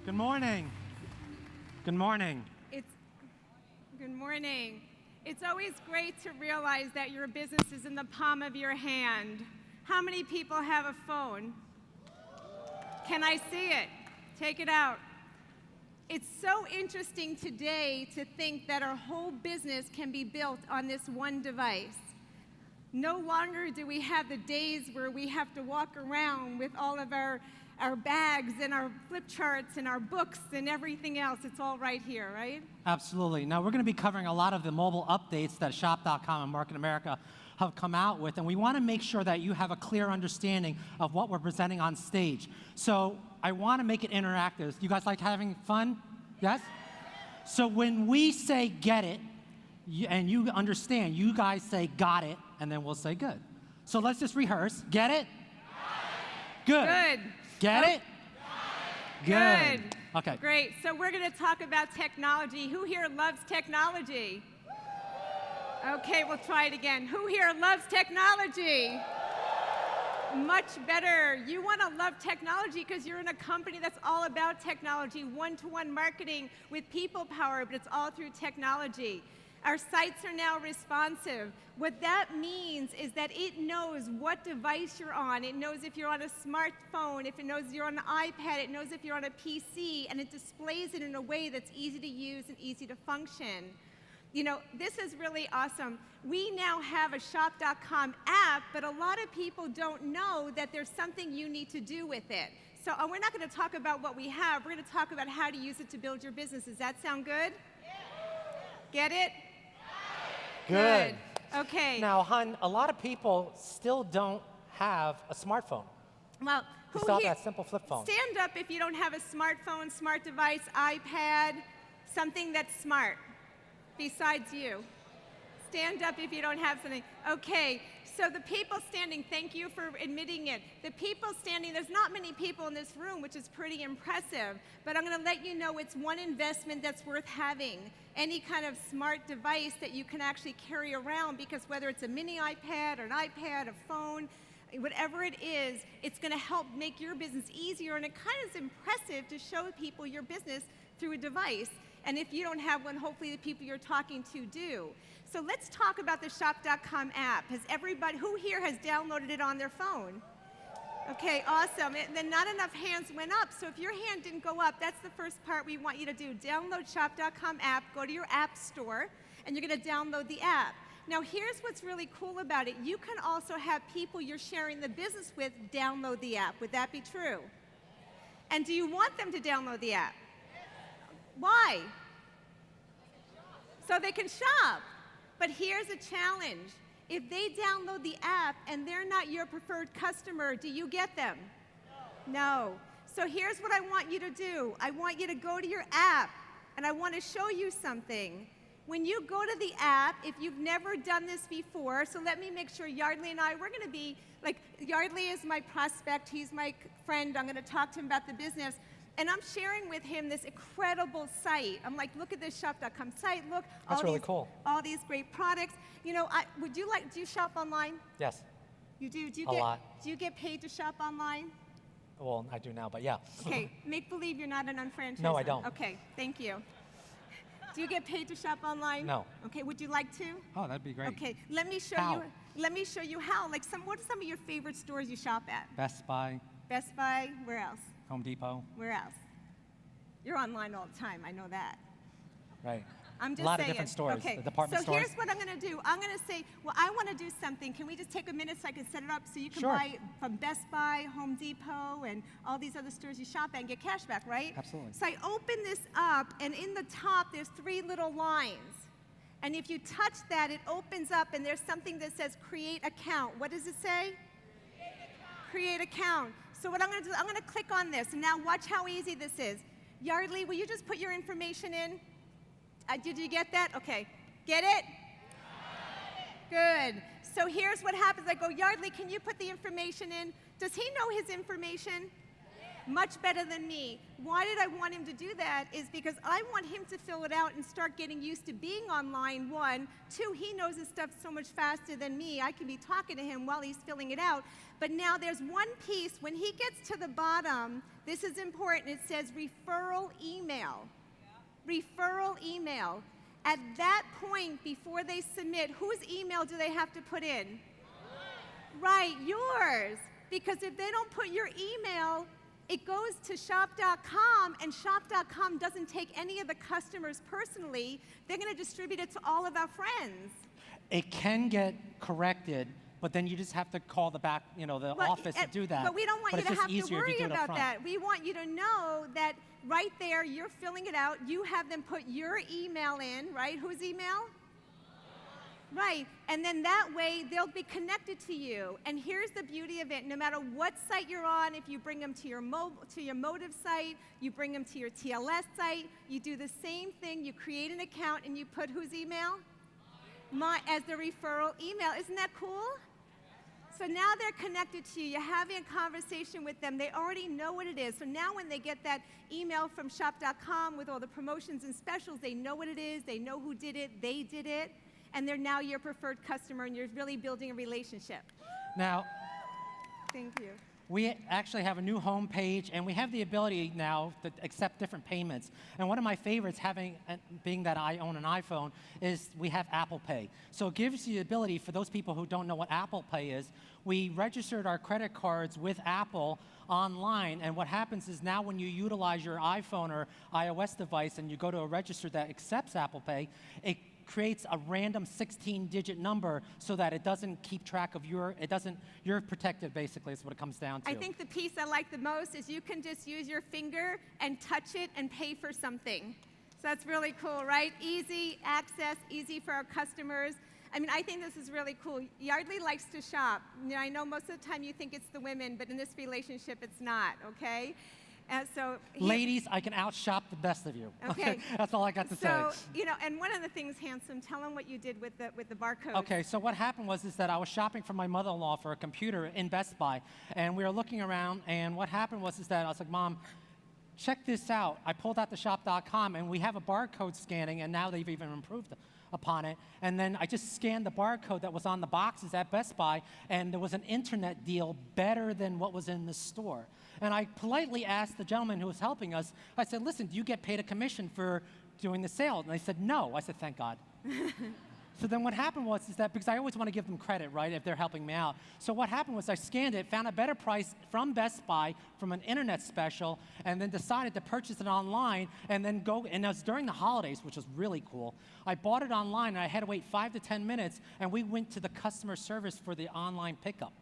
Good morning. Good morning. Good morning. It's always great to realize that your business is in the palm of your hand. How many people have a phone? Can I see it? Take it out. It's so interesting today to think that our whole business can be built on this one device. No longer do we have the days where we have to walk around with all of our bags and our flip charts and our books and everything else. It's all right here, right? Absolutely. Now, we're going to be covering a lot of the mobile updates that Shop.com and Market America have come out with, and we want to make sure that you have a clear understanding of what we're presenting on stage. So I want to make it interactive. You guys like having fun? Yes? So when we say get it, and you understand, you guys say got it, and then we'll say good. So let's just rehearse. Get it? Good. Good. Get it? Good. Okay. Great. So we're going to talk about technology. Who here loves technology? Okay, we'll try it again. Who here loves technology? Much better. You want to love technology because you're in a company that's all about technology, one-to-one marketing with people power, but it's all through technology. Our sites are now responsive. What that means is that it knows what device you're on. It knows if you're on a smartphone, if it knows you're on an iPad, it knows if you're on a PC, and it displays it in a way that's easy to use and easy to function. You know, this is really awesome. We now have a Shop.com app, but a lot of people don't know that there's something you need to do with it. So we're not going to talk about what we have. We're going to talk about how to use it to build your business. Does that sound good? Get it? Good. Okay. Now, hun, a lot of people still don't have a smartphone. Well, They still have that simple flip phone. Stand up if you don't have a smartphone, smart device, iPad, something that's smart besides you. Stand up if you don't have something. Okay, so the people standing, thank you for admitting it. The people standing, there's not many people in this room, which is pretty impressive, but I'm going to let you know it's one investment that's worth having. Any kind of smart device that you can actually carry around, because whether it's a mini iPad or an iPad, a phone, whatever it is, it's going to help make your business easier, and it kind of is impressive to show people your business through a device. And if you don't have one, hopefully the people you're talking to do. So let's talk about the Shop.com app. Has everybody, who here has downloaded it on their phone? Okay, awesome. Then not enough hands went up, so if your hand didn't go up, that's the first part we want you to do. Download Shop.com app, go to your app store, and you're going to download the app. Now here's what's really cool about it. You can also have people you're sharing the business with download the app. Would that be true? And do you want them to download the app? Why? So they can shop. But here's a challenge. If they download the app and they're not your preferred customer, do you get them? No. So here's what I want you to do. I want you to go to your app, and I want to show you something. When you go to the app, if you've never done this before, so let me make sure Yardley and I, we're going to be, like, Yardley is my prospect. He's my friend. I'm going to talk to him about the business. And I'm sharing with him this incredible site. I'm like, look at this Shop.com site. Look, That's really cool. All these great products. You know, do you shop online? Yes. You do? A lot. Do you get paid to shop online? Well, I do now, but yeah. Okay, make believe you're not an unfranchised. No, I don't. Okay, thank you. Do you get paid to shop online? No. Okay, would you like to? Oh, that'd be great. Okay, let me show How? you. Let me show you how. Like, what are some of your favorite stores you shop at? Best Buy, Best Buy. Where else? Home Depot. Where else? You're online all the time. I know that. Right. I'm just a lot saying. of different stores, Okay. the department so stores. Here's what I'm going to do. I'm going to say, well, I want to do something. Can we just take a minute so I can set it up so you can Sure. buy from Best Buy, Home Depot, and all these other stores you shop at and get cash back, right? Absolutely. So I open this up, and in the top, there's 3 little lines. And if you touch that, it opens up, and there's something that says Create Account. What does it say? Create Account. So what I'm going to do, I'm going to click on this, and now watch how easy this is. Yardley, will you just put your information in? Did you get that? Okay. Get it? Good. So here's what happens. I go, Yardley, can you put the information in? Does he know his information? Much better than me. Why did I want him to do that? Is because I want him to fill it out and start getting used to being online, one. Two, he knows his stuff so much faster than me. I can be talking to him while he's filling it out. But now there's one piece, when he gets to the bottom, this is important, it says referral email. Referral email. At that point, before they submit, whose email do they have to put in? Right, yours. Because if they don't put your email, it goes to shop.com, and shop.com doesn't take any of the customers personally. They're going to distribute it to all of our friends. It can get corrected, but then you just have to call the back, the office to do that. But we don't want you to have to worry about front. that. We want you to know that right there, you're filling it out. You have them put your email in, right? Whose email? Right, and then that way they'll be connected to you. And here's the beauty of it: no matter what site you're on, if you bring them to your Motive site, you bring them to your TLS site, you do the same thing. You create an account and you put whose email? As the referral email. Isn't that cool? So now they're connected to you. You're having a conversation with them. They already know what it is. So now when they get that email from shop.com with all the promotions and specials, they know what it is. They know who did it. They did it. And they're now your preferred customer, and you're really building a relationship. Now, thank you. We actually have a new home page, and we have the ability now to accept different payments. And one of my favorites, being that I own an iPhone, is we have Apple Pay. So it gives you the ability, for those people who don't know what Apple Pay is, we registered our credit cards with Apple online, and what happens is now when you utilize your iPhone or iOS device and you go to a register that accepts Apple Pay, it creates a random 16-digit number so that it doesn't keep track of you're protected, basically, is what it comes down to. I think the piece I like the most is you can just use your finger and touch it and pay for something. So that's really cool, right? Easy access, easy for our customers. I mean, I think this is really cool. Yardley likes to shop. I know most of the time you think it's the women, but in this relationship, it's not, okay? Ladies, I can outshop the best of you. Okay. That's all I got to say. So, and one of the things, Handsome, tell them what you did with the barcode. Okay, so what happened was that I was shopping for my mother-in-law for a computer in Best Buy, and we were looking around, and what happened was that I was like, Mom, check this out. I pulled out the shop.com, and we have a barcode scanning, and now they've even improved upon it. And then I just scanned the barcode that was on the boxes at Best Buy, and there was an internet deal better than what was in the store. And I politely asked the gentleman who was helping us, I said, listen, do you get paid a commission for doing the sale? And they said, no. I said, thank God. So then what happened was that, because I always want to give them credit, right, if they're helping me out. So what happened was I scanned it, found a better price from Best Buy from an internet special, and then decided to purchase it online, and then and it was during the holidays, which was really cool. I bought it online, and I had to wait 5 to 10 minutes, and we went to the customer service for the online pickup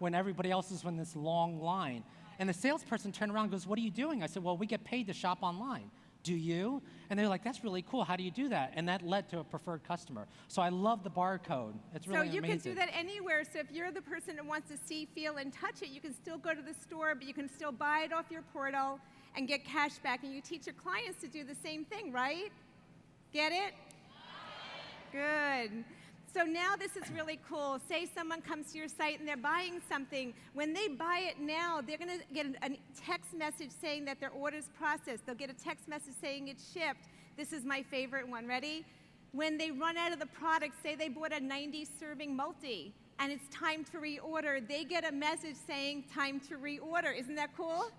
when everybody else is in this long line. And the salesperson turned around and goes, what are you doing? I said, well, we get paid to shop online. Do you? And they're like, that's really cool. How do you do that? And that led to a preferred customer. So I love the barcode. It's really amazing. So you can do that anywhere. So if you're the person that wants to see, feel, and touch it, you can still go to the store, but you can still buy it off your portal and get cash back. And you teach your clients to do the same thing, right? Get it? Good. So now this is really cool. Say someone comes to your site and they're buying something. When they buy it now, they're going to get a text message saying that their order's processed. They'll get a text message saying it's shipped. This is my favorite one. Ready? When they run out of the product, say they bought a 90-serving multi, and it's time to reorder, they get a message saying time to reorder. Isn't that cool?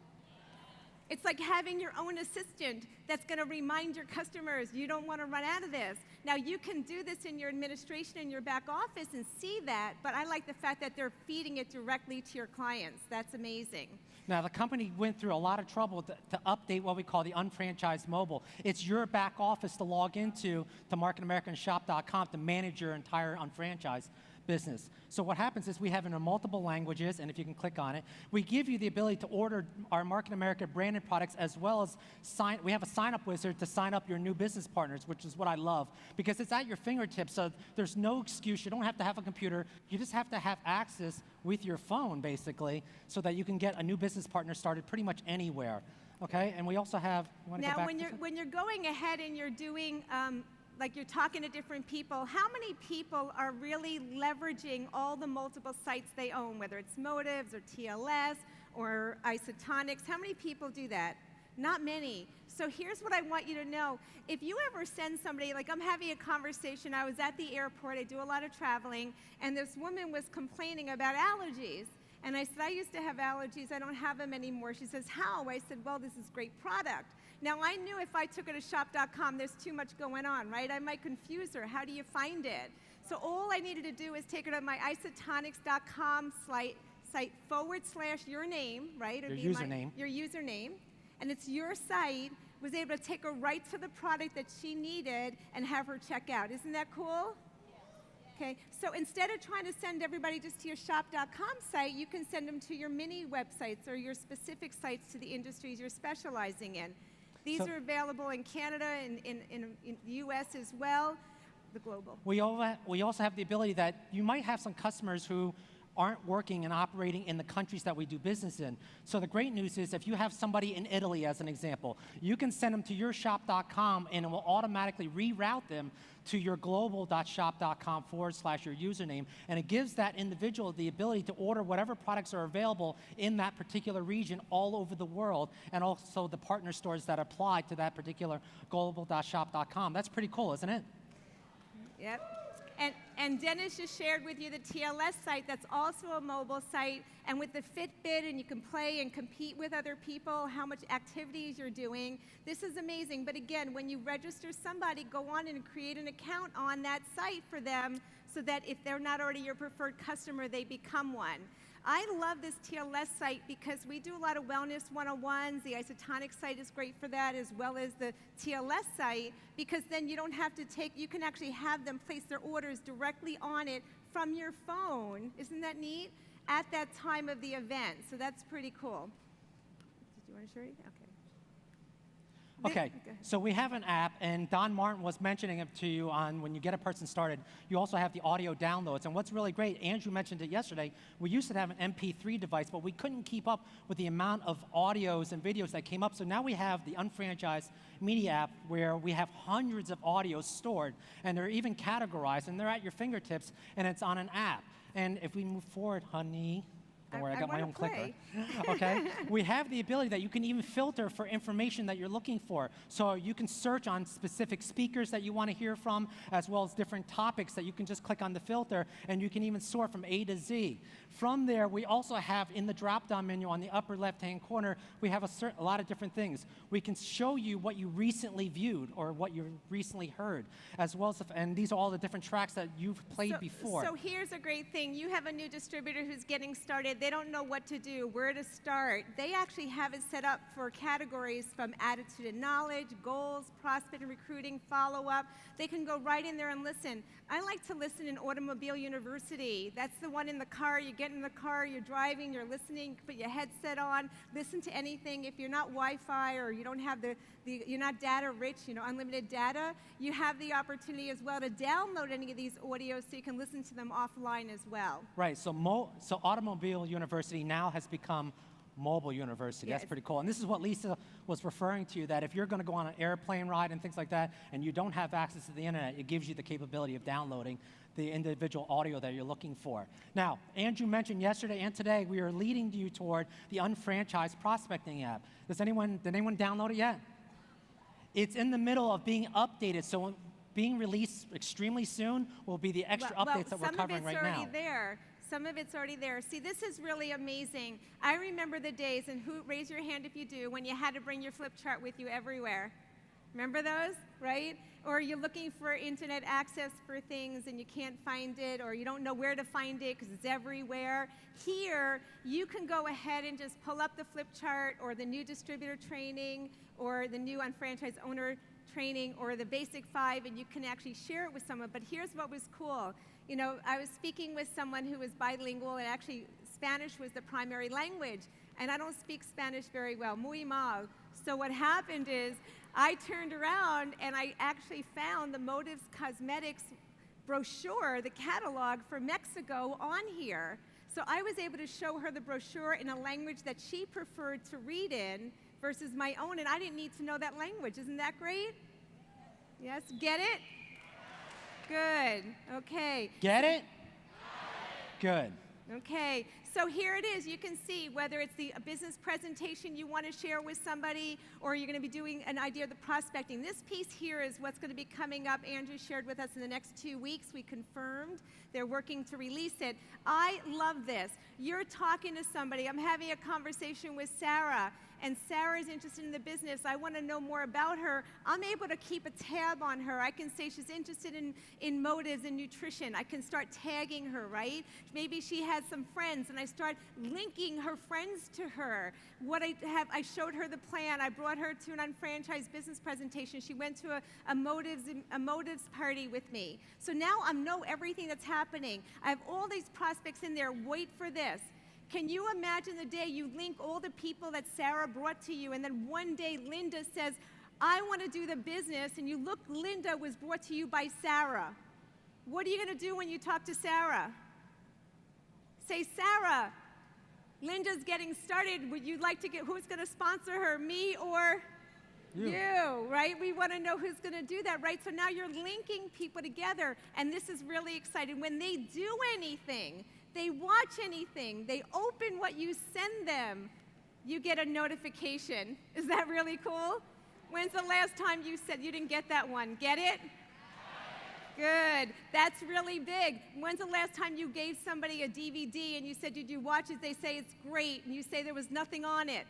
It's like having your own assistant that's going to remind your customers, you don't want to run out of this. Now, you can do this in your administration and your back office and see that, but I like the fact that they're feeding it directly to your clients. That's amazing. Now, the company went through a lot of trouble to update what we call the unfranchised mobile. It's your back office to log into to marketamericanshop.com to manage your entire unfranchised business. So what happens is we have it in multiple languages, and if you can click on it, we give you the ability to order our Market America branded products, as well as we have a sign-up wizard to sign up your new business partners, which is what I love, because it's at your fingertips, so there's no excuse. You don't have to have a computer. You just have to have access with your phone, basically, so that you can get a new business partner started pretty much anywhere. Okay, and we also have. Now, when you're going ahead and you're doing like you're talking to different people, how many people are really leveraging all the multiple sites they own, whether it's Motives or TLS or isotonics. How many people do that? Not many. So here's what I want you to know. If you ever send somebody, like I'm having a conversation, I was at the airport, I do a lot of traveling, and this woman was complaining about allergies. And I said, I used to have allergies, I don't have them anymore. She says, how? I said, well, this is great product. Now I knew if I took her to shop.com, there's too much going on, right? I might confuse her. How do you find it? So all I needed to do is take her to my isotonics.com site / your name, right? Your username. Your username. And it's your site, was able to take her right to the product that she needed and have her check out. Isn't that cool? Okay, so instead of trying to send everybody just to your shop.com site, you can send them to your mini websites or your specific sites to the industries you're specializing in. These are available in Canada and in the US as well, the global. We also have the ability that you might have some customers who aren't working and operating in the countries that we do business in. So the great news is if you have somebody in Italy, as an example, you can send them to your shop.com and it will automatically reroute them to your global.shop.com / your username. And it gives that individual the ability to order whatever products are available in that particular region all over the world, and also the partner stores that apply to that particular global.shop.com. That's pretty cool, isn't it? Yep. And Dennis just shared with you the TLS site that's also a mobile site, and with the Fitbit, and you can play and compete with other people, how much activities you're doing. This is amazing. But again, when you register somebody, go on and create an account on that site for them so that if they're not already your preferred customer, they become one. I love this TLS site because we do a lot of wellness 101s. The Isotonic site is great for that, as well as the TLS site, because then you don't have to you can actually have them place their orders directly on it from your phone. Isn't that neat? At that time of the event. So that's pretty cool. Did you want to share it? Okay. Okay, so we have an app, and Don Martin was mentioning it to you on when you get a person started. You also have the audio downloads, and what's really great, Andrew mentioned it yesterday, we used to have an MP3 device, but we couldn't keep up with the amount of audios and videos that came up, so now we have the Unfranchised Media app where we have hundreds of audios stored, and they're even categorized, and they're at your fingertips, and it's on an app. And if we move forward, honey, don't worry, I got my own clicker. Okay, we have the ability that you can even filter for information that you're looking for. So you can search on specific speakers that you want to hear from, as well as different topics that you can just click on the filter, and you can even sort from A to Z. From there, we also have in the drop-down menu on the upper left-hand corner, we have a lot of different things. We can show you what you recently viewed or what you recently heard, as well as, and these are all the different tracks that you've played before. So here's a great thing. You have a new distributor who's getting started. They don't know what to do, where to start. They actually have it set up for categories from attitude and knowledge, goals, prospect and recruiting, follow-up. They can go right in there and listen. I like to listen in Automobile University. That's the one in the car. You get in the car, you're driving, you're listening, put your headset on, listen to anything. If you're not Wi-Fi or you don't have you're not data rich, unlimited data, you have the opportunity as well to download any of these audios so you can listen to them offline as well. Right, so Automobile University now has become Mobile University. Yes. That's pretty cool. And this is what Lisa was referring to, that if you're going to go on an airplane ride and things like that, and you don't have access to the internet, it gives you the capability of downloading the individual audio that you're looking for. Now, Andrew mentioned yesterday and today, we are leading you toward the Unfranchised Prospecting app. Did anyone download it yet? It's in the middle of being updated, so being released extremely soon will be the extra updates that we're covering right now. Some of it's already there. See, this is really amazing. I remember the days, and raise your hand if you do, when you had to bring your flip chart with you everywhere. Remember those, right? Or you're looking for internet access for things and you can't find it, or you don't know where to find it because it's everywhere. Here, you can go ahead and just pull up the flip chart or the new distributor training or the new unfranchised owner training or the basic 5, and you can actually share it with someone. But here's what was cool. I was speaking with someone who was bilingual, and actually Spanish was the primary language, and I don't speak Spanish very well, muy mal. So what happened is I turned around and I actually found the Motives Cosmetics brochure, the catalog for Mexico on here. So I was able to show her the brochure in a language that she preferred to read in versus my own, and I didn't need to know that language. Isn't that great? Yes, get it? Good, okay. Get it? Good. Okay, So here it is. You can see whether it's a business presentation you want to share with somebody, or you're going to be doing an idea of the prospecting. This piece here is what's going to be coming up. Andrew shared with us in the next 2 weeks. We confirmed. They're working to release it. I love this. You're talking to somebody. I'm having a conversation with Sarah, and Sarah's interested in the business. I want to know more about her. I'm able to keep a tab on her. I can say she's interested in motives and nutrition. I can start tagging her, right? Maybe she has some friends, and I start linking her friends to her. I showed her the plan. I brought her to an unfranchised business presentation. She went to a motives party with me. So now I know everything that's happening. I have all these prospects in there. Wait for this. Can you imagine the day you link all the people that Sarah brought to you, and then one day Linda says, I want to do the business, and you look, Linda was brought to you by Sarah. What are you going to do when you talk to Sarah? Say, Sarah, Linda's getting started. Would you like to who's going to sponsor her, me or you, right? We want to know who's going to do that, right? So now you're linking people together, and this is really exciting. When they do anything, they watch anything, they open what you send them, you get a notification. Is that really cool? When's the last time you said you didn't get that one? Get it? Good. That's really big. When's the last time you gave somebody a DVD and you said, did you watch it? They say it's great, and you say there was nothing on it.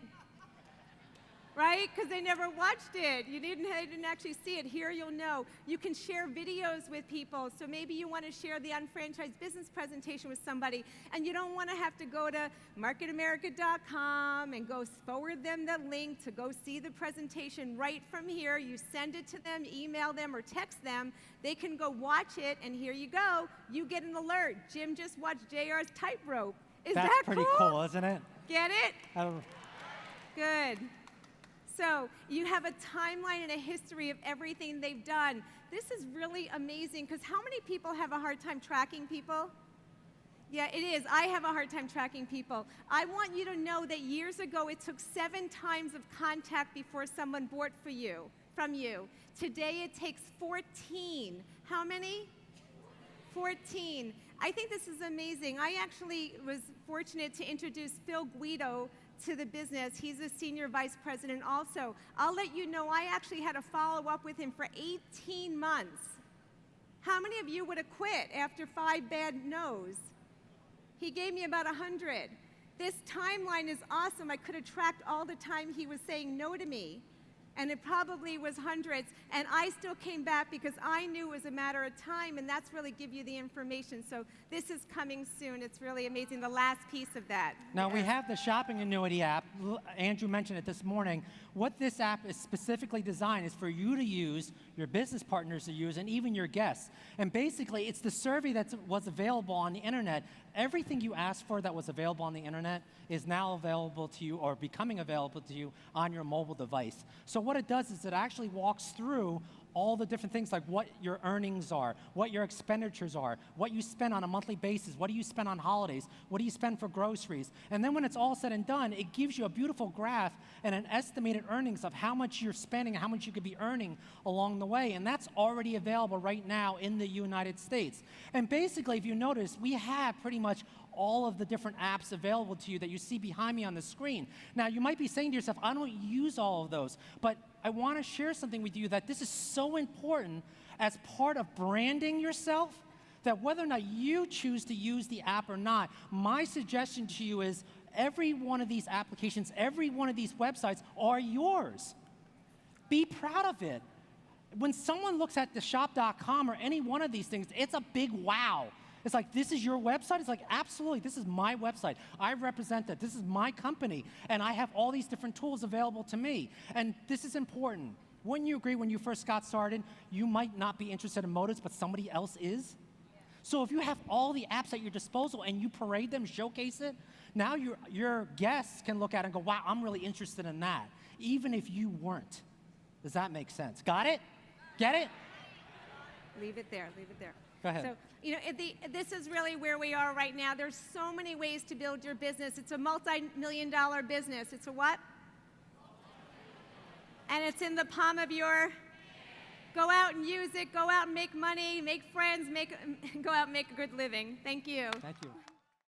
Right? Because they never watched it. They didn't actually see it. Here you'll know. You can share videos with people. So maybe you want to share the unfranchised business presentation with somebody, and you don't want to have to go to marketamerica.com and go forward them the link to go see the presentation right from here. You send it to them, email them, or text them. They can go watch it, and here you go. You get an alert. Jim just watched JR's tightrope. Is that cool? That's pretty cool, isn't it? Get it? Good. So you have a timeline and a history of everything they've done. This is really amazing, because how many people have a hard time tracking people? Yeah, it is. I have a hard time tracking people. I want you to know that years ago it took 7 times of contact before someone bought from you. Today it takes 14. How many? 14. I think this is amazing. I actually was fortunate to introduce Phil Guido to the business. He's a senior vice president also. I'll let you know, I actually had to follow up with him for 18 months. How many of you would have quit after 5 bad no's? He gave me about 100. This timeline is awesome. I could have tracked all the time he was saying no to me, and it probably was hundreds, and I still came back because I knew it was a matter of time, and that's really give you the information. So this is coming soon. It's really amazing, the last piece of that. Now, we have the shopping annuity app. Andrew mentioned it this morning. What this app is specifically designed is for you to use, your business partners to use, and even your guests. And basically, it's the survey that was available on the internet. Everything you asked for that was available on the internet is now available to you, or becoming available to you, on your mobile device. So what it does is it actually walks through all the different things, like what your earnings are, what your expenditures are, what you spend on a monthly basis, what do you spend on holidays, what do you spend for groceries. And then when it's all said and done, it gives you a beautiful graph and an estimated earnings of how much you're spending, how much you could be earning along the way. And that's already available right now in the United States. And basically, if you notice, we have pretty much all of the different apps available to you that you see behind me on the screen. Now, you might be saying to yourself, I don't use all of those, but I want to share something with you that this is so important as part of branding yourself, that whether or not you choose to use the app or not, my suggestion to you is every one of these applications, every one of these websites are yours. Be proud of it. When someone looks at the shop.com or any one of these things, it's a big wow. It's like, this is your website? It's like, absolutely, this is my website. I represent that. This is my company, and I have all these different tools available to me. And this is important. Wouldn't you agree when you first got started, you might not be interested in motives, but somebody else is? So if you have all the apps at your disposal and you parade them, showcase it, now your guests can look at it and go, wow, I'm really interested in that, even if you weren't. Does that make sense? Got it? Get it? Leave it there. Leave it there. Go ahead. So, this is really where we are right now. There's so many ways to build your business. It's a multi-million-dollar business. It's a what? And it's in the palm of your... Go out and use it. Go out and make money, make friends, go out and make a good living. Thank you. Thank you.